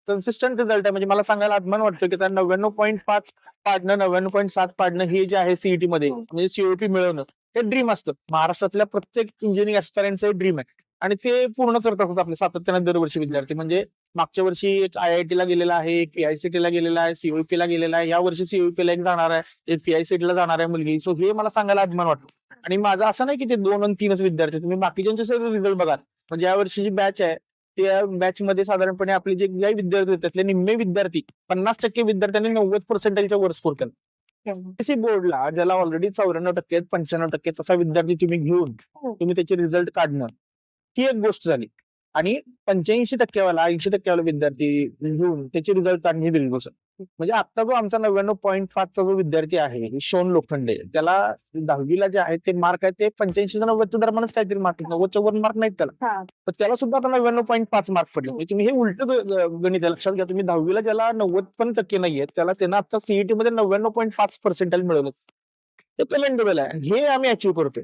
Consistent result आहे. म्हणजे मला सांगायला अभिमान वाटतो की त्या 99.5 पाडणं, 99.7 पाडणं हे जे आहे सीईटी मध्ये म्हणजे सीओपी मिळवणं हे ड्रीम असतं. महाराष्ट्रातल्या प्रत्येक इंजिनिअरिंग ऍस्पायरंटचं ड्रीम आहे आणि ते पूर्ण करत असतात आपले सातत्याने दरवर्षी विद्यार्थी. म्हणजे मागच्या वर्षी एक IIT ला गेलेला आहे, एक PICT ला गेलेला आहे, COEP ला गेलेला आहे, या वर्षी COEP ला एक जाणार आहे, एक PICT ला जाणार आहे मुलगी. सो हे मला सांगायला अभिमान वाटतो. आणि माझं असं नाही की ते 2 आणि 3च विद्यार्थी, तुम्ही बाकीच्यांचे सगळे रिझल्ट बघा. म्हणजे या वर्षीची बॅच आहे त्या बॅच मध्ये साधारणपणे आपले जे काही विद्यार्थी होते त्यातले निम्मे विद्यार्थी 50% विद्यार्थ्यांनी 90% वर स्कोर केला. बोर्डला ज्याला ऑलरेडी 94% 95% तसा विद्यार्थी तुम्ही घेऊन तुम्ही त्याचे रिझल्ट काढणं ही एक गोष्ट झाली. आणि 85% 80% विद्यार्थी घेऊन त्याचे रिझल्ट काढणे ही वेगळी गोष्ट. म्हणजे आता जो आमचा 99.5चा जो विद्यार्थी आहे शोन लोखंडे, त्याला 10वीला जे आहे ते मार्क आहे ते 85 ते 90च्या दरम्यानच काहीतरी मार्क, 90च्या वर मार्क नाहीत त्याला. तर त्याला सुद्धा आता 99.5 मार्क पडले. म्हणजे तुम्ही हे उलट गणित आहे, लक्षात घ्या. तुम्ही 10वीला ज्याला 90% नाहीये त्याला त्यांना आता सीईटी मध्ये 99.5% मिळवलं. ते पेमेंटेबल आहे, हे आम्ही अचीव्ह करतोय.